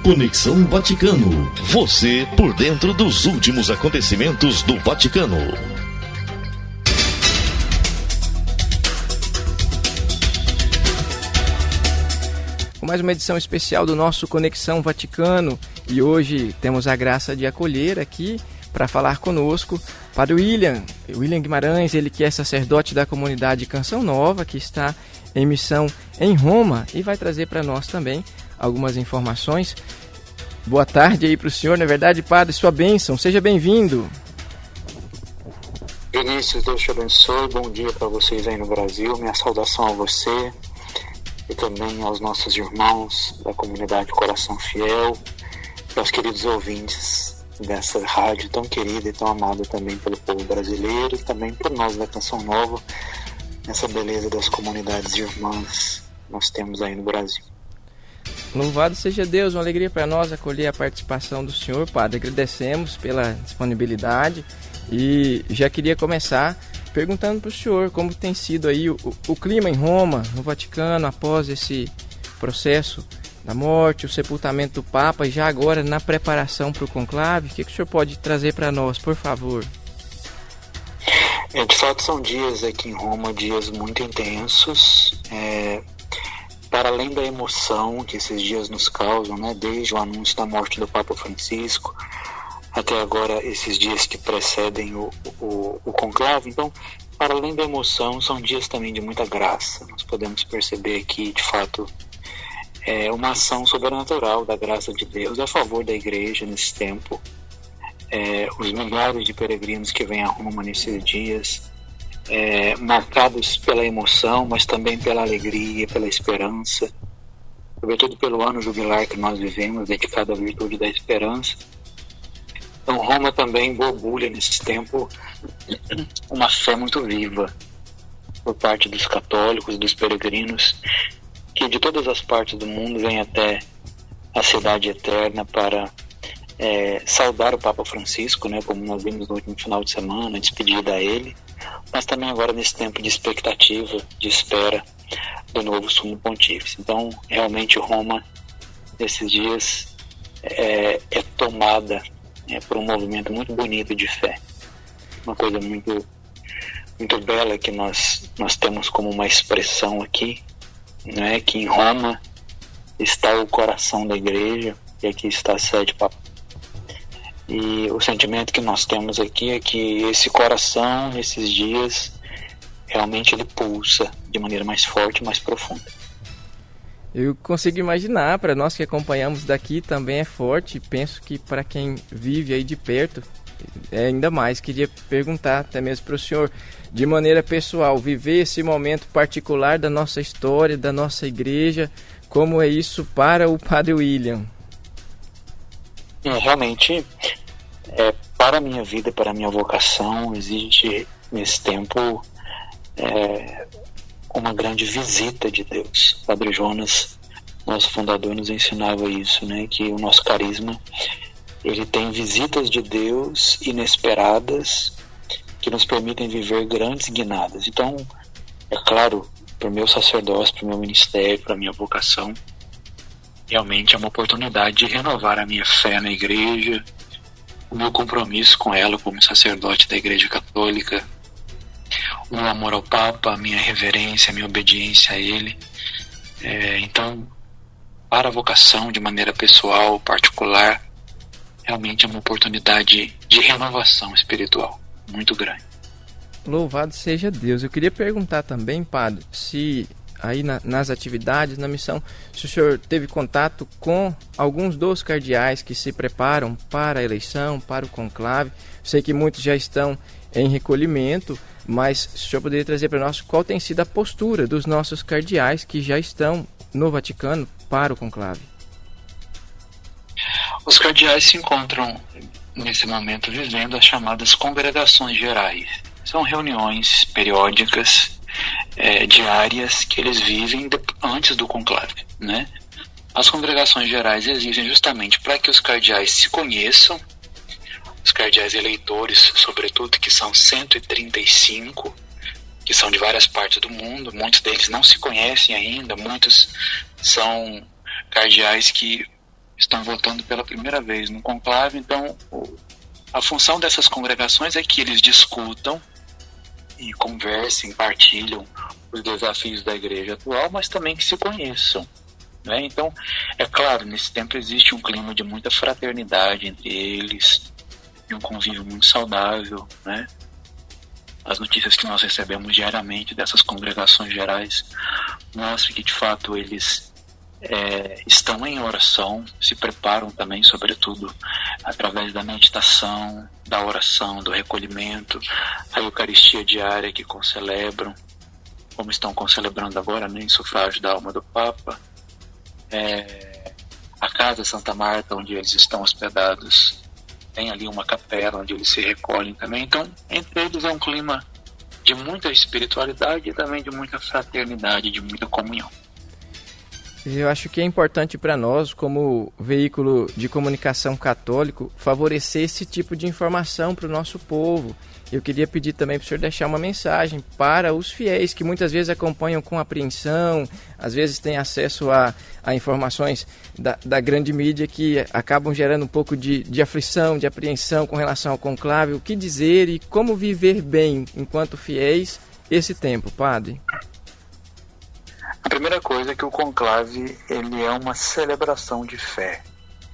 Conexão Vaticano. Você por dentro dos últimos acontecimentos do Vaticano. Com mais uma edição especial do nosso Conexão Vaticano. E hoje temos a graça de acolher aqui para falar conosco Padre William Guimarães, ele que é sacerdote da comunidade Canção Nova, que está em missão em Roma e vai trazer para nós também algumas informações. Boa tarde aí para o senhor, na verdade, Padre, sua bênção, seja bem-vindo. Vinícius, Deus te abençoe, bom dia para vocês aí no Brasil, minha saudação a você e também aos nossos irmãos da comunidade Coração Fiel, aos queridos ouvintes dessa rádio tão querida e tão amada também pelo povo brasileiro e também por nós da Canção Nova, essa beleza das comunidades irmãs que nós temos aí no Brasil. Louvado seja Deus, uma alegria para nós acolher a participação do senhor, Padre. Agradecemos pela disponibilidade e já queria começar perguntando para o senhor como tem sido aí o clima em Roma, no Vaticano, após esse processo da morte, o sepultamento do Papa e já agora na preparação para o conclave. O que o senhor pode trazer para nós, por favor? De fato são dias aqui em Roma, dias muito intensos, para além da emoção que esses dias nos causam, né, desde o anúncio da morte do Papa Francisco até agora esses dias que precedem o conclave. Então, para além da emoção, são dias também de muita graça. Nós podemos perceber aqui, de fato, uma ação sobrenatural da graça de Deus a favor da igreja nesse tempo. Os milhares de peregrinos que vêm a Roma nesses dias, marcados pela emoção, mas também pela alegria, pela esperança, sobretudo pelo ano jubilar que nós vivemos, dedicado à virtude da esperança. Então Roma também borbulha nesse tempo uma fé muito viva por parte dos católicos, dos peregrinos, que de todas as partes do mundo vêm até a cidade eterna para saudar o Papa Francisco, né, como nós vimos no último final de semana, despedida a ele, mas também agora nesse tempo de expectativa, de espera do novo Sumo Pontífice. Então, realmente Roma, nesses dias, é tomada por um movimento muito bonito de fé. Uma coisa muito, muito bela que nós temos como uma expressão aqui, né, que em Roma está o coração da igreja e aqui está a sede papal. E o sentimento que nós temos aqui é que esse coração, nesses dias, realmente ele pulsa de maneira mais forte, mais profunda. Eu consigo imaginar, para nós que acompanhamos daqui também é forte, penso que para quem vive aí de perto é ainda mais. Queria perguntar até mesmo para o senhor, de maneira pessoal, viver esse momento particular da nossa história, da nossa igreja, como é isso para o Padre William? Realmente, para a minha vida, para a minha vocação, existe nesse tempo uma grande visita de Deus. O Padre Jonas, nosso fundador, nos ensinava isso, né? Que o nosso carisma, ele tem visitas de Deus inesperadas que nos permitem viver grandes guinadas. Então, é claro, para o meu sacerdócio, para o meu ministério, para a minha vocação, realmente é uma oportunidade de renovar a minha fé na igreja, o meu compromisso com ela como sacerdote da Igreja Católica, o meu amor ao Papa, a minha reverência, a minha obediência a ele. Então, para a vocação, de maneira pessoal, particular, realmente é uma oportunidade de renovação espiritual muito grande. Louvado seja Deus. Eu queria perguntar também, Padre, se aí nas atividades, na missão, se o senhor teve contato com alguns dos cardeais que se preparam para a eleição, para o conclave. Sei que muitos já estão em recolhimento, mas se o senhor poderia trazer para nós qual tem sido a postura dos nossos cardeais que já estão no Vaticano para o conclave. Os cardeais se encontram nesse momento vivendo as chamadas congregações gerais. São reuniões periódicas, diárias, que eles vivem antes do conclave, né? As congregações gerais existem justamente para que os cardeais se conheçam, os cardeais eleitores, sobretudo, que são 135, que são de várias partes do mundo. Muitos deles não se conhecem ainda, muitos são cardeais que estão votando pela primeira vez no conclave. Então, a função dessas congregações é que eles discutam e conversem, partilham os desafios da igreja atual, mas também que se conheçam, né? Então, é claro, nesse tempo existe um clima de muita fraternidade entre eles, de um convívio muito saudável, né? As notícias que nós recebemos diariamente dessas congregações gerais mostram que, de fato, eles estão em oração, se preparam também, sobretudo, através da meditação, da oração, do recolhimento, a Eucaristia diária que concelebram, como estão concelebrando agora, né, em sufrágio da alma do Papa, a Casa Santa Marta, onde eles estão hospedados, tem ali uma capela onde eles se recolhem também. Então, entre eles é um clima de muita espiritualidade e também de muita fraternidade, de muita comunhão. Eu acho que é importante para nós, como veículo de comunicação católico, favorecer esse tipo de informação para o nosso povo. Eu queria pedir também para o senhor deixar uma mensagem para os fiéis que muitas vezes acompanham com apreensão, às vezes têm acesso a informações da grande mídia que acabam gerando um pouco de aflição, de apreensão com relação ao conclave. O que dizer e como viver bem enquanto fiéis esse tempo, padre? A primeira coisa é que o conclave ele é uma celebração de fé,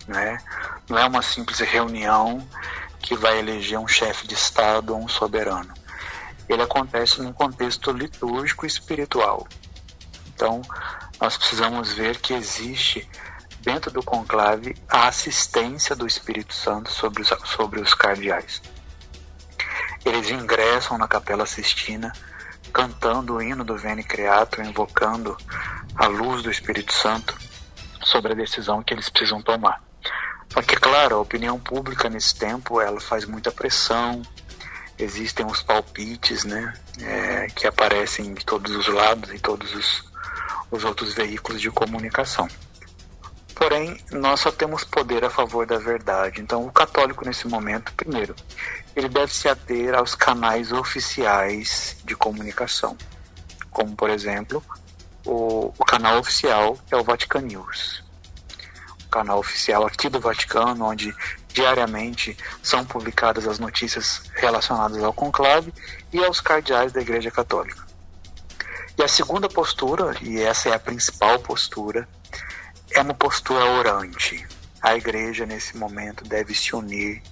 né? Não é uma simples reunião que vai eleger um chefe de Estado ou um soberano. Ele acontece num contexto litúrgico e espiritual. Então, nós precisamos ver que existe dentro do conclave a assistência do Espírito Santo sobre os cardeais. Eles ingressam na Capela Sistina cantando o hino do Veni Creator, invocando a luz do Espírito Santo sobre a decisão que eles precisam tomar. Só que, claro, a opinião pública nesse tempo, ela faz muita pressão, existem os palpites, né, que aparecem de todos os lados e todos os outros veículos de comunicação. Porém, nós só temos poder a favor da verdade. Então, o católico, nesse momento, primeiro, ele deve se ater aos canais oficiais de comunicação, como, por exemplo, o canal oficial, que é o Vatican News. O canal oficial aqui do Vaticano, onde diariamente são publicadas as notícias relacionadas ao conclave e aos cardeais da Igreja Católica. E a segunda postura, e essa é a principal postura, é uma postura orante. A Igreja, nesse momento, deve se unir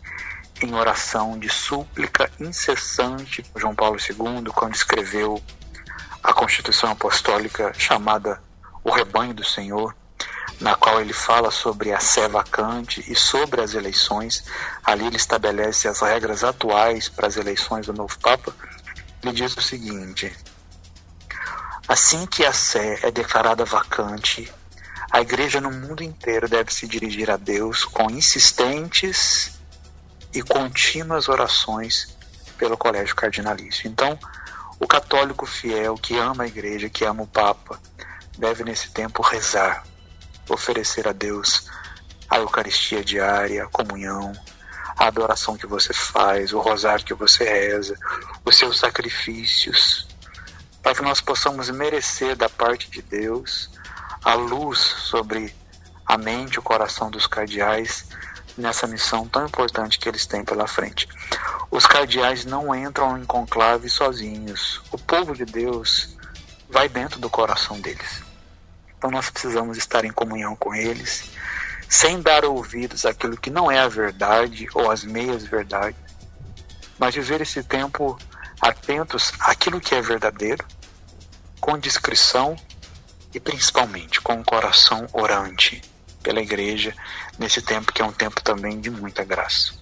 em oração de súplica incessante. João Paulo II, quando escreveu a Constituição Apostólica chamada O Rebanho do Senhor, na qual ele fala sobre a sé vacante e sobre as eleições, ali ele estabelece as regras atuais para as eleições do novo Papa. Ele diz o seguinte: assim que a sé é declarada vacante, a Igreja no mundo inteiro deve se dirigir a Deus com insistentes e contínuas orações pelo colégio cardinalício. Então, o católico fiel que ama a Igreja, que ama o Papa, deve nesse tempo rezar, oferecer a Deus a Eucaristia diária, a comunhão, a adoração que você faz, o rosário que você reza, os seus sacrifícios, para que nós possamos merecer da parte de Deus a luz sobre a mente e o coração dos cardeais nessa missão tão importante que eles têm pela frente. Os cardeais não entram em conclave sozinhos. O povo de Deus vai dentro do coração deles. Então nós precisamos estar em comunhão com eles, sem dar ouvidos àquilo que não é a verdade ou às meias verdades, mas viver esse tempo atentos àquilo que é verdadeiro, com discrição e principalmente com um coração orante pela Igreja, nesse tempo que é um tempo também de muita graça.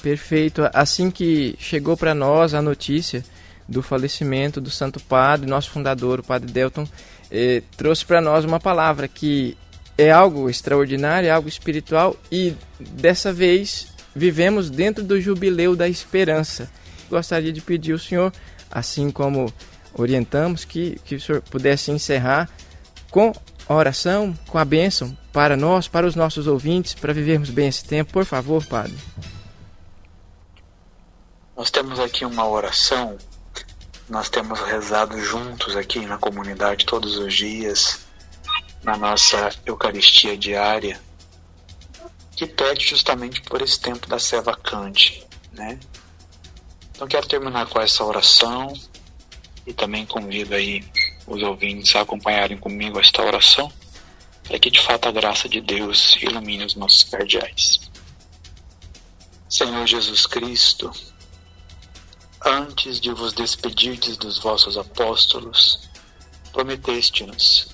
Perfeito. Assim que chegou para nós a notícia do falecimento do Santo Padre, nosso fundador, o Padre Delton, trouxe para nós uma palavra que é algo extraordinário, é algo espiritual, e dessa vez vivemos dentro do jubileu da esperança. Gostaria de pedir ao senhor, assim como orientamos, que o senhor pudesse encerrar com a oração, com a bênção para nós, para os nossos ouvintes, para vivermos bem esse tempo. Por favor, Padre. Nós temos aqui uma oração, nós temos rezado juntos aqui na comunidade todos os dias, na nossa Eucaristia diária, que pede justamente por esse tempo da sé vacante, né? Então quero terminar com essa oração e também convido aí os ouvintes a acompanharem comigo esta oração, para que de fato a graça de Deus ilumine os nossos cardeais. Senhor Jesus Cristo, antes de vos despedirdes dos vossos apóstolos, prometeste-nos: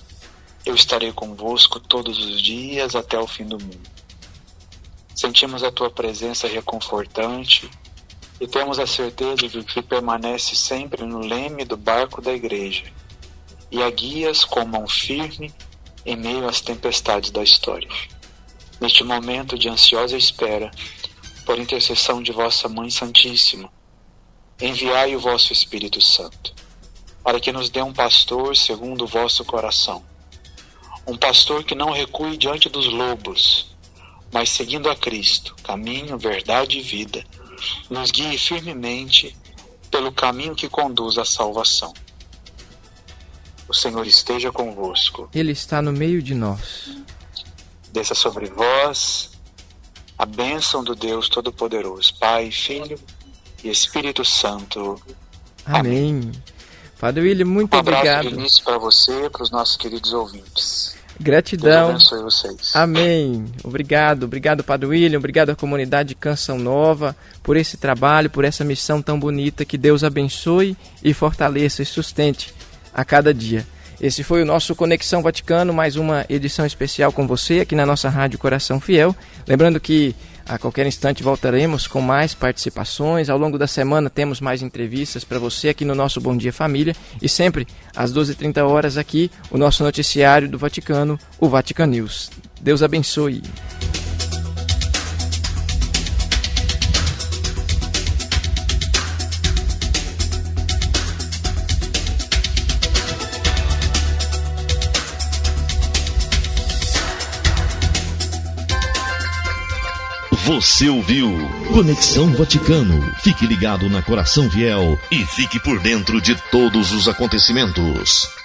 eu estarei convosco todos os dias até o fim do mundo. Sentimos a tua presença reconfortante e temos a certeza de que permanece sempre no leme do barco da igreja e a guias com mão firme em meio às tempestades da história. Neste momento de ansiosa espera, por intercessão de vossa Mãe Santíssima, enviai o vosso Espírito Santo, para que nos dê um pastor segundo o vosso coração, um pastor que não recue diante dos lobos, mas seguindo a Cristo, caminho, verdade e vida, nos guie firmemente pelo caminho que conduz à salvação. O Senhor esteja convosco. Ele está no meio de nós. Desça sobre vós a bênção do Deus Todo-Poderoso, Pai, Filho e Espírito Santo. Amém. Padre William, muito obrigado. Um abraço de início para você, para os nossos queridos ouvintes. Gratidão. Deus abençoe vocês. Amém. Obrigado, Padre William, obrigado à comunidade de Canção Nova por esse trabalho, por essa missão tão bonita. Que Deus abençoe e fortaleça e sustente a cada dia. Esse foi o nosso Conexão Vaticano, mais uma edição especial com você aqui na nossa Rádio Coração Fiel. Lembrando que a qualquer instante voltaremos com mais participações. Ao longo da semana temos mais entrevistas para você aqui no nosso Bom Dia Família. E sempre às 12h30 aqui, o nosso noticiário do Vaticano, o Vatican News. Deus abençoe. Você ouviu Conexão Vaticano. Fique ligado na Coração Fiel e fique por dentro de todos os acontecimentos.